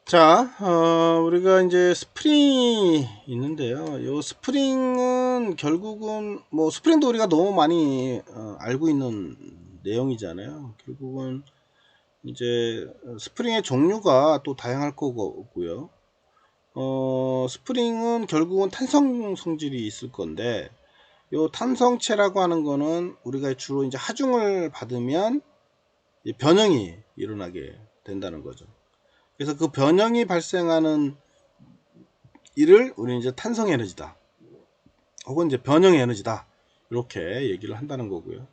자, 우리가 이제 스프링이 있는데요. 이 스프링은 결국은 뭐 스프링도 우리가 너무 많이 알고 있는 내용이잖아요. 결국은 이제 스프링의 종류가 또 다양할 거고요. 스프링은 결국은 탄성 성질이 있을 건데, 요 탄성체라고 하는 거는 우리가 주로 이제 하중을 받으면 변형이 일어나게 된다는 거죠. 그래서 그 변형이 발생하는 이를 우리는 이제 탄성 에너지다 혹은 이제 변형 에너지다 이렇게 얘기를 한다는 거고요.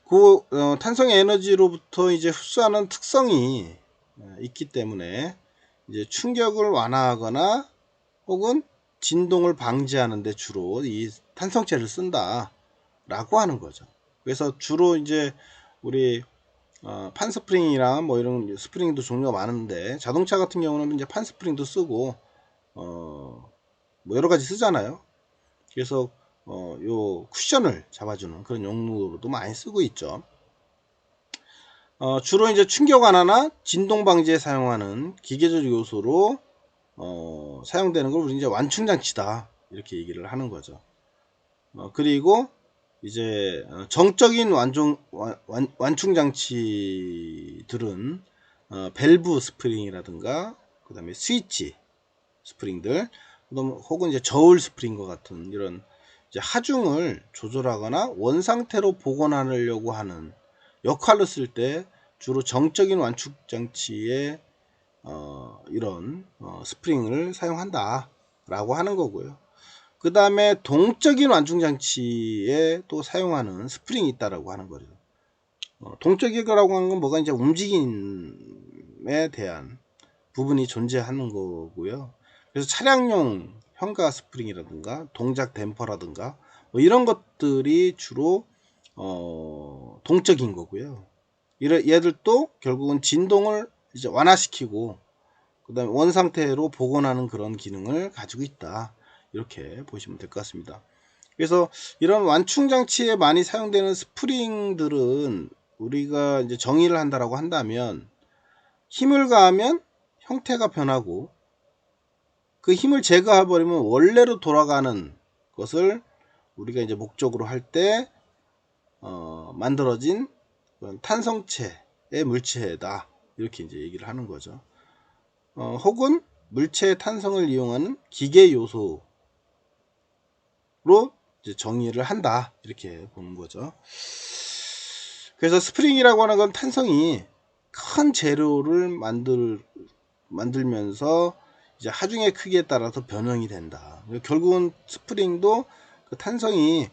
그 탄성 에너지로부터 이제 흡수하는 특성이 있기 때문에 이제 충격을 완화하거나 혹은 진동을 방지하는 데 주로 이 탄성체를 쓴다라고 하는 거죠. 그래서 주로 이제 우리 판스프링이랑 뭐 이런 스프링도 종류가 많은데, 자동차 같은 경우는 이제 판스프링도 쓰고 뭐 여러 가지 쓰잖아요. 그래서 요 쿠션을 잡아주는 그런 용도로도 많이 쓰고 있죠. 주로 이제 충격 완화나 진동 방지에 사용하는 기계적 요소로 사용되는 걸 우리 이제 완충 장치다 이렇게 얘기를 하는 거죠. 그리고 이제 정적인 완충 장치들은 밸브 스프링이라든가 그 다음에 스위치 스프링들, 혹은 이제 저울 스프링과 같은 이런 이제 하중을 조절하거나 원상태로 복원하려고 하는 역할로 쓸 때 주로 정적인 완충 장치에 이런 스프링을 사용한다 라고 하는 거고요. 그 다음에 동적인 완충 장치에 또 사용하는 스프링이 있다라고 하는 거죠. 동적이라고 하는 건 뭐가 이제 움직임에 대한 부분이 존재하는 거고요. 그래서 차량용 현가 스프링이라든가 동작 댐퍼라든가 뭐 이런 것들이 주로 동적인 거고요. 얘들도 결국은 진동을 이제 완화시키고 그 다음에 원상태로 복원하는 그런 기능을 가지고 있다, 이렇게 보시면 될 것 같습니다. 그래서 이런 완충 장치에 많이 사용되는 스프링들은 우리가 이제 정의를 한다라고 한다면, 힘을 가하면 형태가 변하고 그 힘을 제거해 버리면 원래로 돌아가는 것을 우리가 이제 목적으로 할 때 만들어진 탄성체의 물체다, 이렇게 이제 얘기를 하는 거죠. 혹은 물체의 탄성을 이용하는 기계 요소로 이제 정의를 한다, 이렇게 보는 거죠. 그래서 스프링이라고 하는 건 탄성이 큰 재료를 만들면서 이제 하중의 크기에 따라서 변형이 된다. 결국은 스프링도 그 탄성이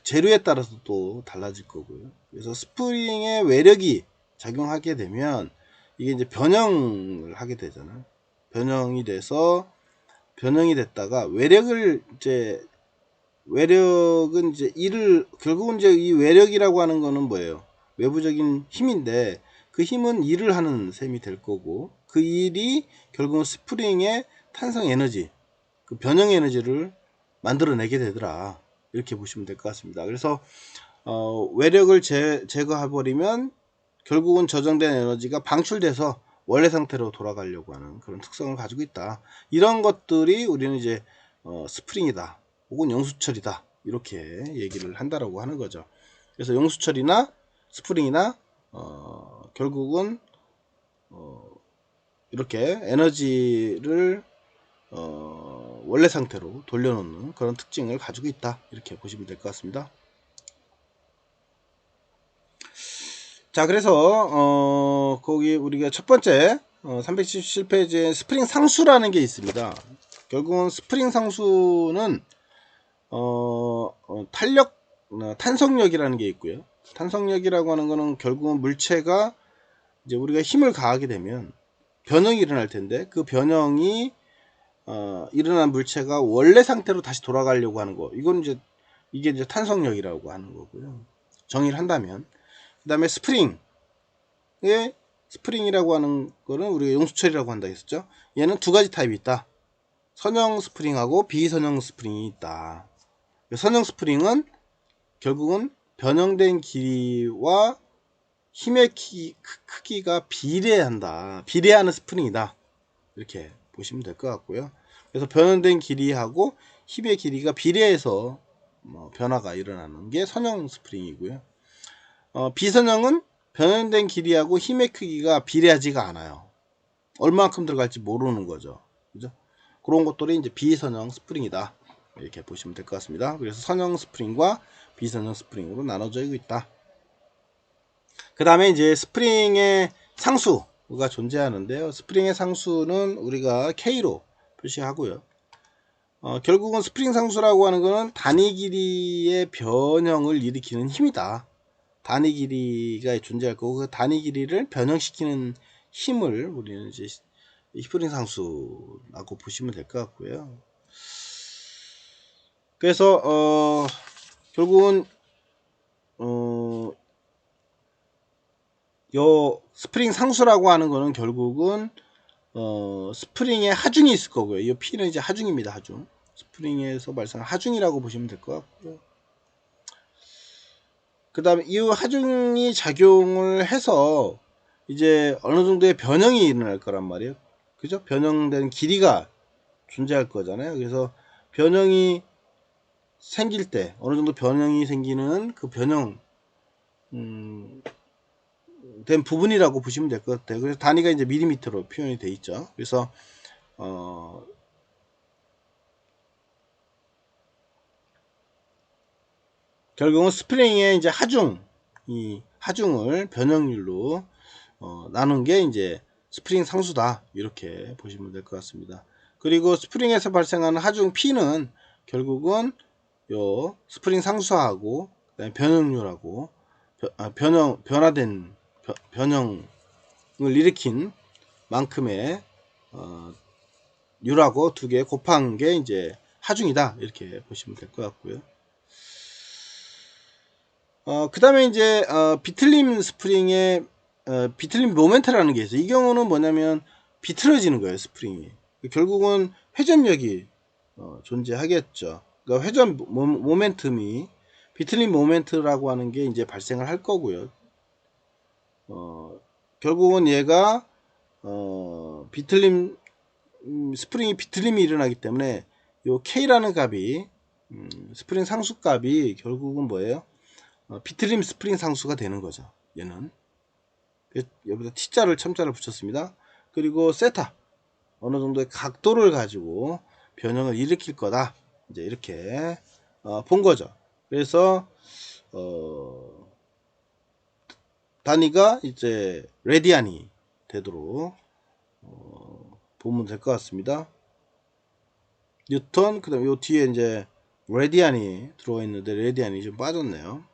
재료에 따라서 또 달라질 거고요. 그래서 스프링의 외력이 작용하게 되면 이게 이제 변형을 하게 되잖아요. 변형이 됐다가 외력은 이제 결국은 이제 이 외력이라고 하는 거는 뭐예요? 외부적인 힘인데 그 힘은 일을 하는 셈이 될 거고, 그 일이 결국은 스프링의 탄성 에너지, 그 변형 에너지를 만들어내게 되더라, 이렇게 보시면 될 것 같습니다. 그래서 외력을 제거해 버리면 결국은 저장된 에너지가 방출돼서 원래 상태로 돌아가려고 하는 그런 특성을 가지고 있다. 이런 것들이 우리는 이제 스프링이다 혹은 용수철이다, 이렇게 얘기를 한다라고 하는 거죠. 그래서 용수철이나 스프링이나 결국은 이렇게 에너지를 원래 상태로 돌려놓는 그런 특징을 가지고 있다, 이렇게 보시면 될 것 같습니다. 자, 그래서 거기 우리가 첫 번째 377페이지에 스프링 상수라는 게 있습니다. 결국은 스프링 상수는 탄성력이라는 게 있고요. 탄성력이라고 하는 거는 결국은 물체가 이제 우리가 힘을 가하게 되면 변형이 일어날 텐데, 그 변형이 일어난 물체가 원래 상태로 다시 돌아가려고 하는 거, 이게 이제 탄성력이라고 하는 거고요, 정의를 한다면. 그 다음에 스프링이라고 하는 거는 우리가 용수철이라고 한다 했었죠. 얘는 두 가지 타입이 있다. 선형 스프링하고 비선형 스프링이 있다. 선형 스프링은 결국은 변형된 길이와 힘의 크기가 비례하는 스프링이다. 이렇게 보시면 될 것 같고요. 그래서 변형된 길이하고 힘의 길이가 비례해서 변화가 일어나는 게 선형 스프링이고요. 비선형은 변형된 길이하고 힘의 크기가 비례하지가 않아요. 얼마만큼 들어갈지 모르는 거죠. 그죠? 그런 것들이 이제 비선형 스프링이다. 이렇게 보시면 될 것 같습니다. 그래서 선형 스프링과 비선형 스프링으로 나눠져 있다. 그 다음에 이제 스프링의 상수가 존재하는데요. 스프링의 상수는 우리가 K로 표시하고요. 결국은 스프링 상수라고 하는 것은 단위 길이의 변형을 일으키는 힘이다. 단위 길이가 존재할 거고 그 단위 길이를 변형시키는 힘을 우리는 이제 스프링 상수라고 보시면 될 것 같고요. 그래서 결국은 요 스프링 상수라고 하는 거는 결국은 스프링에 하중이 있을 거고요. 이 P는 이제 하중입니다. 하중. 스프링에서 발생한 하중이라고 보시면 될 것 같고요. 그 다음에 이 하중이 작용을 해서 이제 어느 정도의 변형이 일어날 거란 말이에요. 그죠? 변형된 길이가 존재할 거잖아요. 그래서 변형이 생길 때 어느 정도 변형이 생기는 그 변형 된 부분이라고 보시면 될 것 같아요. 그래서 단위가 이제 밀리미터로 표현이 돼 있죠. 그래서 결국은 스프링의 이제 이 하중을 변형률로 나눈 게 이제 스프링 상수다. 이렇게 보시면 될 것 같습니다. 그리고 스프링에서 발생하는 하중 P는 결국은 요 스프링 상수하고 변형률하고 변화된 변형을 일으킨 만큼의 율하고 두 개 곱한 게 이제 하중이다. 이렇게 보시면 될 것 같고요. 그 다음에 이제 비틀림 스프링의 비틀림 모멘트라는 게 있어요. 이 경우는 뭐냐면 비틀어지는 거예요. 스프링이. 결국은 회전력이 존재하겠죠. 그러니까 회전 모멘텀이 비틀림 모멘트라고 하는 게 이제 발생을 할 거고요. 결국은 얘가 비틀림 스프링이 비틀림이 일어나기 때문에 요 K라는 값이 스프링 상수 값이 결국은 뭐예요? 비틀림 스프링 상수가 되는 거죠. 얘는 여기다 T자를 첨자를 붙였습니다. 그리고 세타 어느 정도의 각도를 가지고 변형을 일으킬 거다. 이제 이렇게 본 거죠. 그래서 단위가 이제 레디안이 되도록 보면 될 것 같습니다. 뉴턴 그다음 요 뒤에 이제 레디안이 들어와 있는데 레디안이 좀 빠졌네요.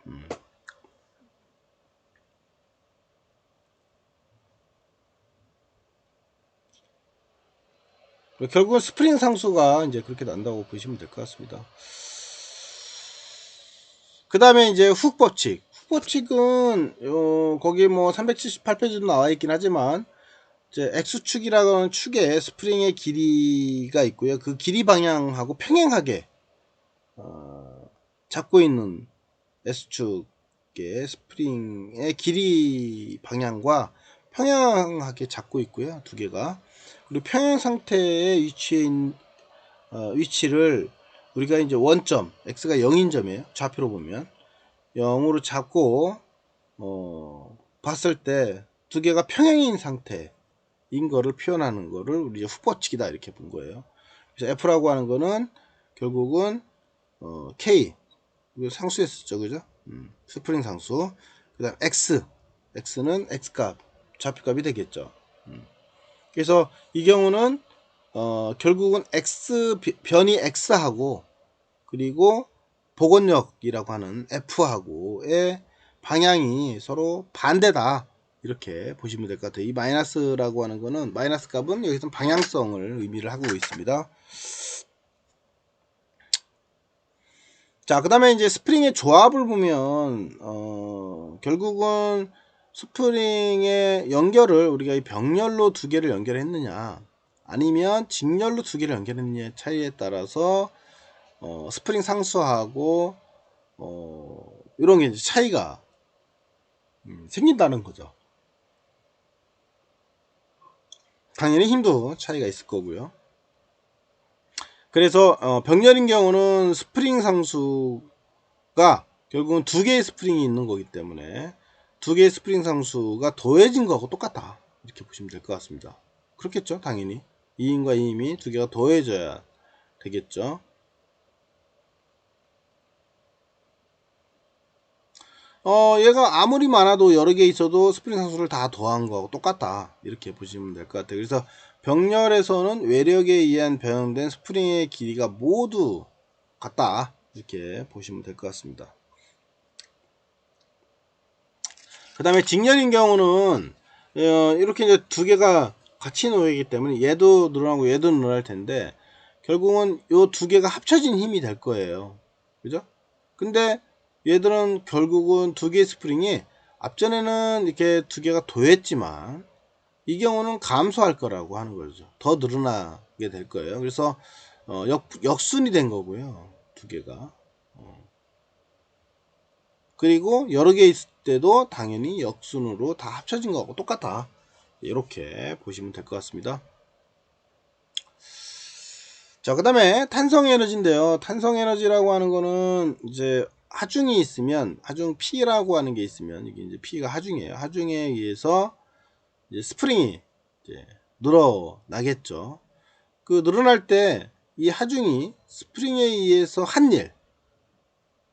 결국은 스프링 상수가 이제 그렇게 난다고 보시면 될 것 같습니다. 그 다음에 이제 훅 법칙. 훅 법칙은 거기 뭐 378페이지도 나와 있긴 하지만 이제 X축이라고 하는 축에 스프링의 길이가 있고요. 그 길이 방향하고 평행하게 잡고 있는 S축의 스프링의 길이 방향과 평행하게 잡고 있고요. 두 개가. 그리고 평행 상태에 위치를 우리가 이제 원점 x가 0인 점이에요. 좌표로 보면 0으로 잡고 봤을 때 두 개가 평행인 상태인 거를 표현하는 거를 우리 훅법칙이다 이렇게 본 거예요. 그래서 f라고 하는 거는 결국은 k 상수였었죠, 그죠? 스프링 상수. 그다음 x는 x값 좌표값이 되겠죠. 그래서 이 경우는 결국은 변이 x하고 그리고 복원력이라고 하는 f하고의 방향이 서로 반대다 이렇게 보시면 될 것 같아요. 이 마이너스라고 하는 거는 마이너스 값은 여기서 방향성을 의미를 하고 있습니다. 자, 그 다음에 이제 스프링의 조합을 보면 결국은 스프링의 연결을 우리가 이 병렬로 두 개를 연결했느냐 아니면 직렬로 두 개를 연결했느냐의 차이에 따라서 스프링 상수하고 이런 게 이제 차이가 생긴다는 거죠. 당연히 힘도 차이가 있을 거고요. 그래서 병렬인 경우는 스프링 상수가 결국은 두 개의 스프링이 있는 거기 때문에 두 개의 스프링 상수가 더해진 거하고 똑같다, 이렇게 보시면 될 것 같습니다. 그렇겠죠, 당연히. 2임과 2임이 두 개가 더해져야 되겠죠. 얘가 아무리 많아도 여러 개 있어도 스프링 상수를 다 더한 거하고 똑같다, 이렇게 보시면 될 것 같아요. 그래서 병렬에서는 외력에 의한 변형된 스프링의 길이가 모두 같다, 이렇게 보시면 될 것 같습니다. 그 다음에 직렬인 경우는 이렇게 이제 두 개가 같이 놓이기 때문에 얘도 늘어나고 얘도 늘어날 텐데 결국은 요 두 개가 합쳐진 힘이 될 거예요. 그죠? 근데 얘들은 결국은 두 개의 스프링이 앞전에는 이렇게 두 개가 더했지만 이 경우는 감소할 거라고 하는 거죠. 더 늘어나게 될 거예요. 그래서 역순이 된 거고요, 두 개가. 그리고 여러 개 있을 때도 당연히 역순으로 다 합쳐진 거하고 똑같다, 이렇게 보시면 될 것 같습니다. 자, 그 다음에 탄성 에너지인데요. 탄성 에너지라고 하는 거는 이제 하중이 있으면, 하중 P라고 하는 게 있으면, 이게 이제 P가 하중이에요. 하중에 의해서 이제 스프링이 이제 늘어나겠죠. 그 늘어날 때 이 하중이 스프링에 의해서 한 일,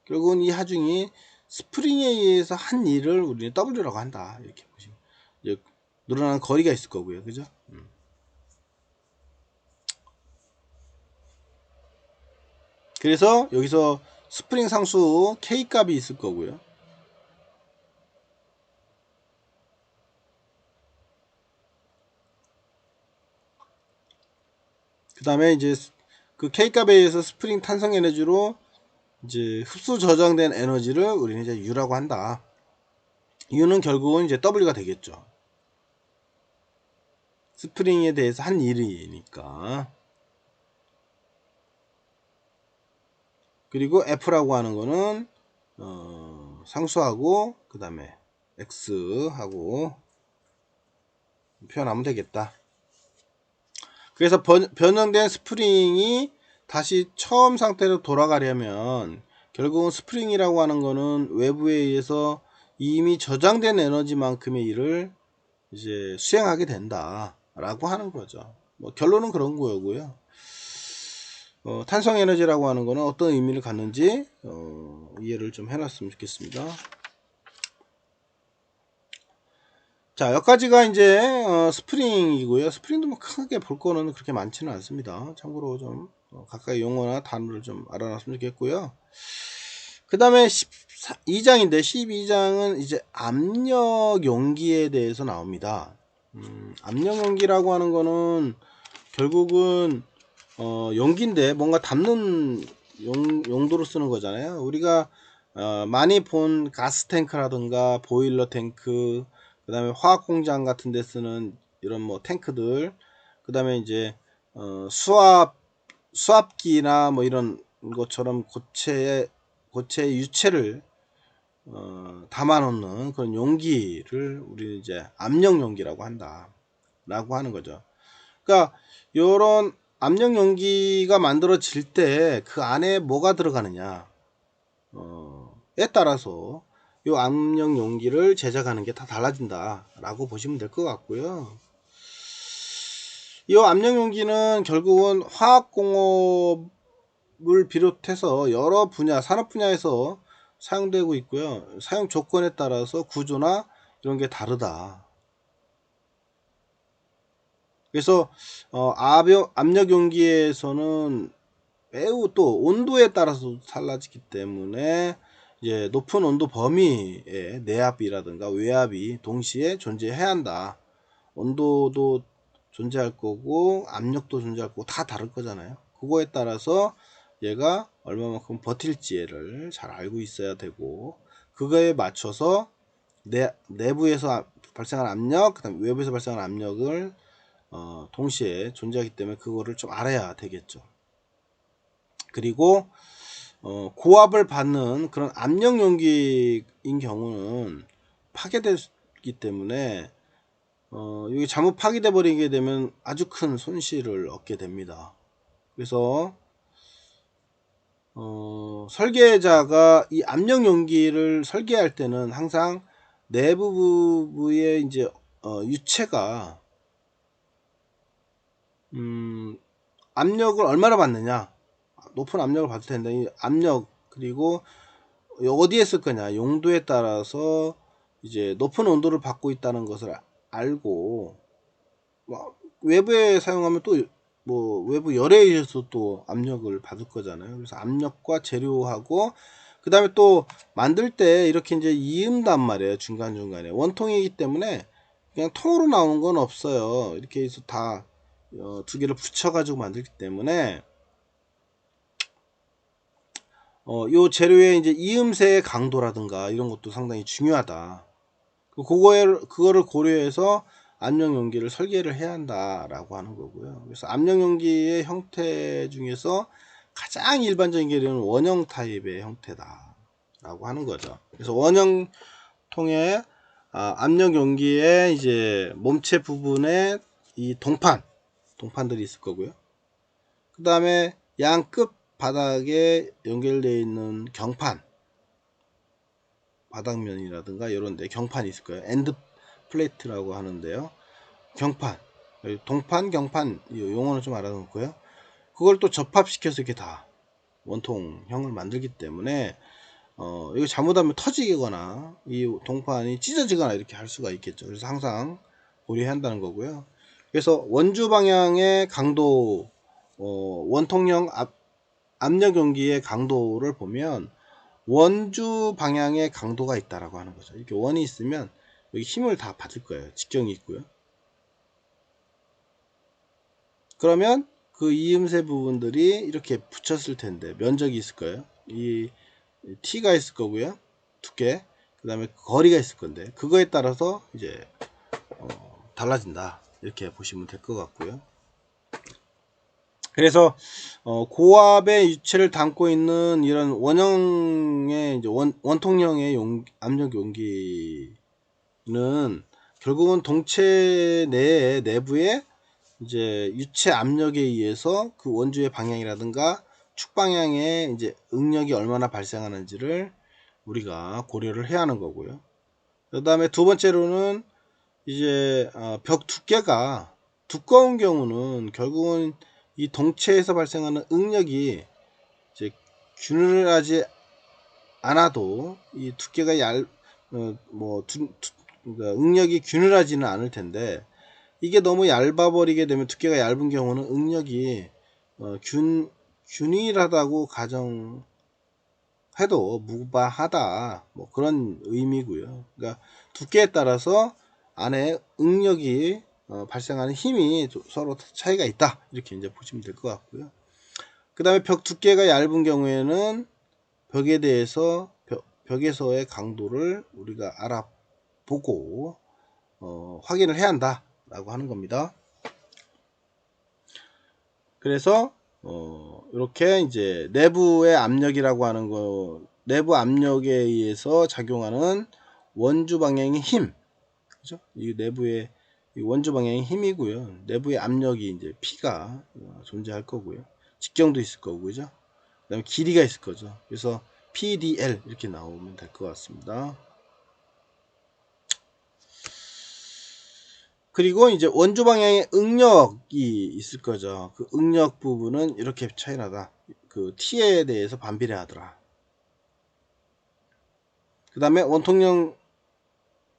결국은 이 하중이 스프링에 의해서 한 일을 우리는 W라고 한다, 이렇게 보시면 이제 늘어나는 거리가 있을 거고요. 그죠? 그래서 여기서 스프링 상수 K 값이 있을 거고요. 그 다음에 이제 그 K 값에 의해서 스프링 탄성 에너지로 이제 흡수 저장된 에너지를 우리는 이제 U라고 한다. U는 결국은 이제 W가 되겠죠. 스프링에 대해서 한 일이니까. 그리고 F라고 하는 거는 상수하고 그 다음에 X하고 표현하면 되겠다. 그래서 변형된 스프링이 다시 처음 상태로 돌아가려면 결국은 스프링이라고 하는 거는 외부에 의해서 이미 저장된 에너지만큼의 일을 이제 수행하게 된다 라고 하는 거죠. 뭐 결론은 그런 거고요. 탄성 에너지라고 하는 거는 어떤 의미를 갖는지 이해를 좀 해놨으면 좋겠습니다. 자, 여기까지가 이제 스프링이고요. 스프링도 뭐 크게 볼 거는 그렇게 많지는 않습니다. 참고로 좀 가까이 용어나 단어를 좀 알아놨으면 좋겠고요. 그 다음에 12장인데 12장은 이제 압력 용기에 대해서 나옵니다. 압력 용기라고 하는 거는 결국은 용기인데 뭔가 담는 용도로 쓰는 거잖아요. 우리가 많이 본 가스탱크라든가 보일러 탱크, 그 다음에 화학공장 같은 데 쓰는 이런 뭐 탱크들, 그 다음에 이제 수압기나 뭐 이런 것처럼 고체의 유체를 담아 놓는 그런 용기를 우리는 이제 압력 용기라고 한다 라고 하는 거죠. 그러니까 요런 압력 용기가 만들어질 때 그 안에 뭐가 들어가느냐 에 따라서 요 압력 용기를 제작하는 게 다 달라진다 라고 보시면 될 것 같고요. 이 압력 용기는 결국은 화학공업을 비롯해서 여러 분야, 산업 분야에서 사용되고 있고요. 사용 조건에 따라서 구조나 이런 게 다르다. 그래서 압력 용기에서는 매우 또 온도에 따라서 달라지기 때문에 이제 높은 온도 범위에 내압이라든가 외압이 동시에 존재해야 한다. 온도도 존재할 거고 압력도 존재할 거고 다 다를 거잖아요. 그거에 따라서 얘가 얼마만큼 버틸지를 잘 알고 있어야 되고 그거에 맞춰서 내부에서 발생한 압력, 그다음 외부에서 발생한 압력을 동시에 존재하기 때문에 그거를 좀 알아야 되겠죠. 그리고 고압을 받는 그런 압력 용기인 경우는 파괴되기 때문에 이게 잘못 파괴돼 버리게 되면 아주 큰 손실을 얻게 됩니다. 그래서 설계자가 이 압력 용기를 설계할 때는 항상 내부부의 이제 유체가 압력을 얼마나 받느냐, 높은 압력을 받을 텐데 이 압력 그리고 어디에 쓸 거냐 용도에 따라서 이제 높은 온도를 받고 있다는 것을 알고 외부에 사용하면 또 뭐 외부 열에 의해서 또 압력을 받을 거잖아요. 그래서 압력과 재료하고 그 다음에 또 만들 때 이렇게 이제 이음단 말이에요. 중간중간에 원통이기 때문에 그냥 통으로 나오는 건 없어요. 이렇게 해서 다 두 개를 붙여 가지고 만들기 때문에 요 재료의 이제 이음새의 강도라든가 이런 것도 상당히 중요하다. 그거를 고려해서 압력 용기를 설계를 해야 한다라고 하는 거고요. 그래서 압력 용기의 형태 중에서 가장 일반적인 게는 원형 타입의 형태다라고 하는 거죠. 그래서 원형통의 압력 용기의 이제 몸체 부분에 이 동판들이 있을 거고요. 그 다음에 양 끝 바닥에 연결되어 있는 경판, 바닥면이라든가 이런데 경판이 있을 거예요. 엔드 플레이트라고 하는데요. 경판, 동판, 경판 용어는 좀 알아놓고요. 그걸 또 접합시켜서 이렇게 다 원통형을 만들기 때문에 이거 잘못하면 터지거나 이 동판이 찢어지거나 이렇게 할 수가 있겠죠. 그래서 항상 고려해야 한다는 거고요. 그래서 원주 방향의 강도, 원통형 압력 용기의 강도를 보면 원주 방향의 강도가 있다라고 하는 거죠. 이렇게 원이 있으면 여기 힘을 다 받을 거예요. 직경이 있고요. 그러면 그 이음새 부분들이 이렇게 붙였을 텐데 면적이 있을 거예요. 이 T가 있을 거고요. 두께, 그 다음에 거리가 있을 건데 그거에 따라서 이제 달라진다. 이렇게 보시면 될 것 같고요. 그래서 고압의 유체를 담고 있는 이런 원형의 이제 원통형의 압력 용기는 결국은 동체 내부에 이제 유체 압력에 의해서 그 원주의 방향이라든가 축 방향에 이제 응력이 얼마나 발생하는지를 우리가 고려를 해야 하는 거고요. 그 다음에 두 번째로는 이제 벽 두께가 두꺼운 경우는 결국은 이 동체에서 발생하는 응력이 이제 균일하지 않아도 이 두께가 그러니까 응력이 균일하지는 않을 텐데 이게 너무 얇아 버리게 되면 두께가 얇은 경우는 응력이 균일하다고 가정해도 무방하다 뭐 그런 의미고요. 그러니까 두께에 따라서 안에 응력이 발생하는 힘이 서로 차이가 있다 이렇게 이제 보시면 될 것 같고요. 그 다음에 벽 두께가 얇은 경우에는 벽에 대해서 벽에서의 강도를 우리가 알아보고 확인을 해야 한다 라고 하는 겁니다. 그래서 이렇게 이제 내부의 압력이라고 하는 거, 내부 압력에 의해서 작용하는 원주 방향의 힘, 그죠? 이 내부의 이 원주 방향의 힘이고요. 내부의 압력이 이제 P가 존재할 거고요. 직경도 있을 거고, 그죠? 그다음에 길이가 있을 거죠. 그래서 PDL 이렇게 나오면 될 것 같습니다. 그리고 이제 원주 방향의 응력이 있을 거죠. 그 응력 부분은 이렇게 차이나다. 그 T에 대해서 반비례하더라. 그 다음에 원통형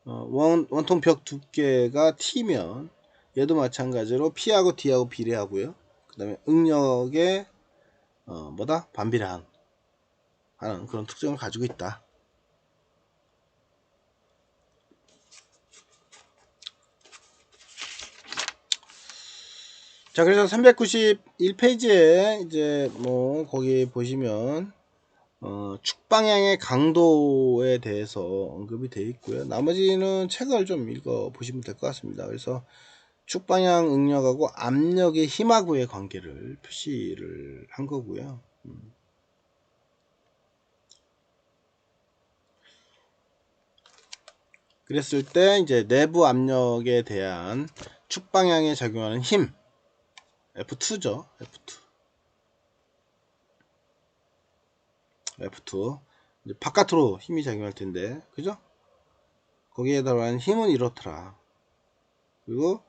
원통 벽 두께가 T면 얘도 마찬가지로 P하고 D하고 비례하고요. 그 다음에 응력의 반비례하는 그런 특성을 가지고 있다. 자, 그래서 391페이지에 이제 뭐 거기 보시면 축 방향의 강도에 대해서 언급이 되어 있고요. 나머지는 책을 좀 읽어 보시면 될 것 같습니다. 그래서 축 방향 응력하고 압력의 힘하고의 관계를 표시를 한 거고요. 그랬을 때 이제 내부 압력에 대한 축 방향에 작용하는 힘 F2죠. F2 이제 바깥으로 힘이 작용할 텐데, 그죠? 거기에 들어간 힘은 이렇더라. 그리고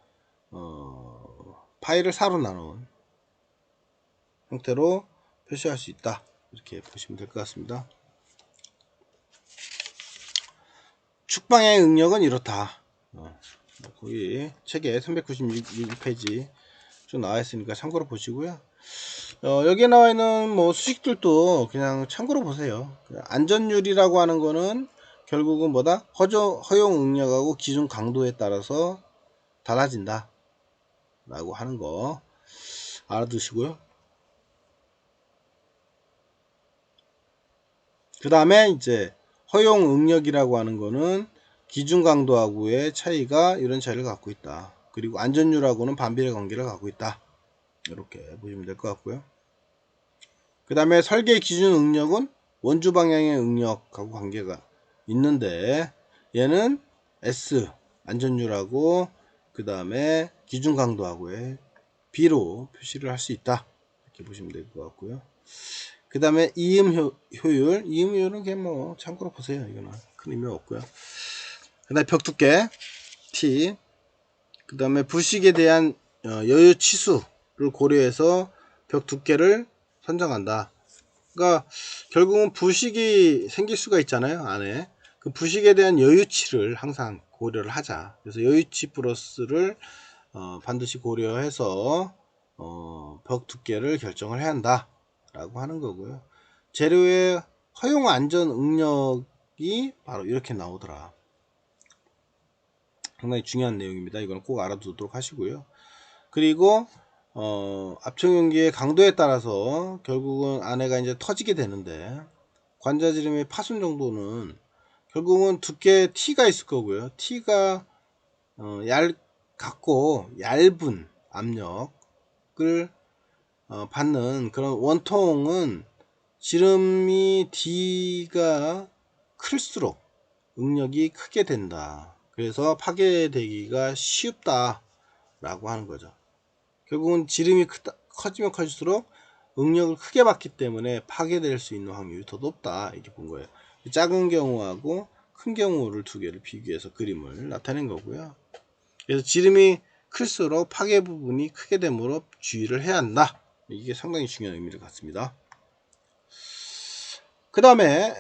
파이를 4로 나눈 형태로 표시할 수 있다. 이렇게 보시면 될 것 같습니다. 축방향의 응력은 이렇다. 거기 책에 396페이지 쭉 나와 있으니까 참고로 보시고요. 여기에 나와 있는 뭐 수식들도 그냥 참고로 보세요. 안전율이라고 하는 거는 결국은 뭐다? 허용 응력하고 기준 강도에 따라서 달라진다 라고 하는 거 알아두시고요. 그 다음에 이제 허용 응력이라고 하는 거는 기준 강도하고의 차이가 이런 차이를 갖고 있다. 그리고 안전율하고는 반비례 관계를 갖고 있다. 이렇게 보시면 될 것 같고요. 그 다음에 설계 기준 응력은 원주 방향의 응력하고 관계가 있는데, 얘는 S 안전율하고 그 다음에 기준 강도하고의 B로 표시를 할 수 있다. 이렇게 보시면 될 것 같고요. 그 다음에 이음 효율은 그냥 뭐 참고로 보세요. 이거는 큰 의미 없고요. 그 다음에 벽 두께 T, 그 다음에 부식에 대한 여유 치수를 고려해서 벽 두께를 선정한다. 그러니까 결국은 부식이 생길 수가 있잖아요. 안에 그 부식에 대한 여유치를 항상 고려를 하자. 그래서 여유치 플러스를 반드시 고려해서 벽 두께를 결정을 해야 한다 라고 하는 거고요. 재료의 허용 안전 응력이 바로 이렇게 나오더라. 상당히 중요한 내용입니다. 이건 꼭 알아두도록 하시고요. 그리고 압착용기의 강도에 따라서 결국은 안에가 이제 터지게 되는데, 관자지름의 파손 정도는 결국은 두께 T가 있을 거고요. T가 같고 얇은 압력을 받는 그런 원통은 지름이 D가 클수록 응력이 크게 된다. 그래서 파괴되기가 쉽다 라고 하는 거죠. 결국은 지름이 커지면 커질수록 응력을 크게 받기 때문에 파괴될 수 있는 확률이 더 높다, 이렇게 본 거예요. 작은 경우하고 큰 경우를 두 개를 비교해서 그림을 나타낸 거고요. 그래서 지름이 클수록 파괴 부분이 크게 되므로 주의를 해야 한다. 이게 상당히 중요한 의미를 갖습니다. 그 다음에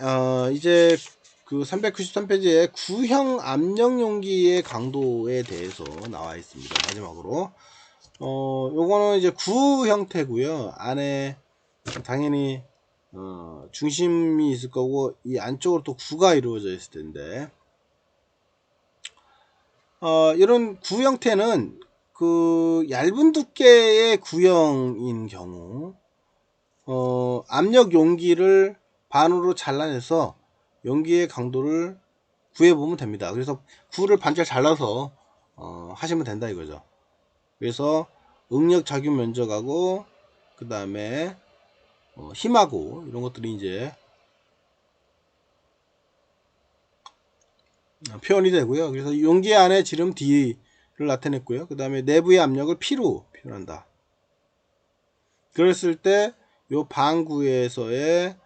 이제 그 393페이지에 구형 압력 용기의 강도에 대해서 나와 있습니다. 마지막으로 요거는 이제 구 형태고요. 안에 당연히 중심이 있을 거고 이 안쪽으로 또 구가 이루어져 있을 텐데, 이런 구 형태는 그 얇은 두께의 구형인 경우 압력 용기를 반으로 잘라내서 용기의 강도를 구해보면 됩니다. 그래서 구를 반절 잘라서 하시면 된다 이거죠. 그래서 응력 작용 면적하고 그 다음에 힘하고 이런 것들이 이제 표현이 되고요. 그래서 용기 안에 지름 D를 나타냈고요. 그 다음에 내부의 압력을 P로 표현한다. 그랬을 때 요 방구에서의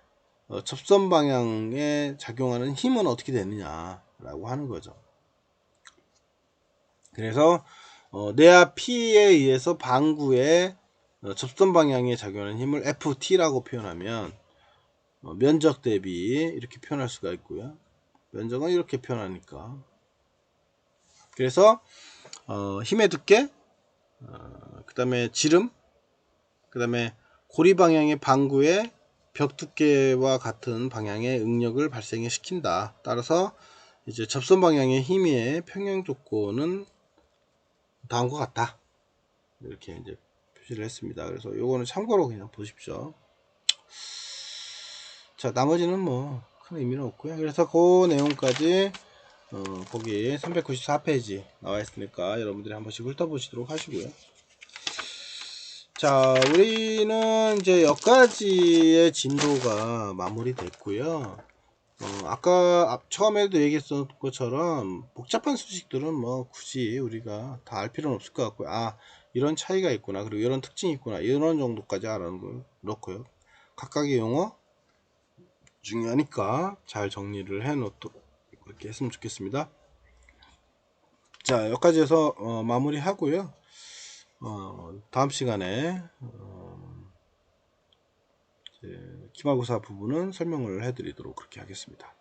접선 방향에 작용하는 힘은 어떻게 되느냐 라고 하는 거죠. 그래서 내압 P에 의해서 방구의 접선 방향에 작용하는 힘을 FT라고 표현하면 면적 대비 이렇게 표현할 수가 있고요. 면적은 이렇게 표현하니까, 그래서 힘의 두께, 그 다음에 지름, 그 다음에 고리 방향의 방구의 벽 두께와 같은 방향의 응력을 발생해 시킨다. 따라서 이제 접선 방향의 힘의 평형 조건은 다음과 같다. 이렇게 이제 표시를 했습니다. 그래서 요거는 참고로 그냥 보십시오. 자, 나머지는 뭐 큰 의미는 없고요. 그래서 그 내용까지 거기 394페이지 나와 있으니까 여러분들이 한 번씩 훑어보시도록 하시고요. 자, 우리는 이제 여기까지의 진도가 마무리됐고요. 아까 처음에도 얘기했던 것처럼 복잡한 수식들은 뭐 굳이 우리가 다 알 필요는 없을 것 같고요. 이런 차이가 있구나, 그리고 이런 특징이 있구나, 이런 정도까지 알아는 걸 넣고요. 각각의 용어 중요하니까 잘 정리를 해 놓도록 그렇게 했으면 좋겠습니다. 자, 여기까지 해서 마무리 하고요. 다음 시간에 기말고사 부분은 설명을 해 드리도록 그렇게 하겠습니다.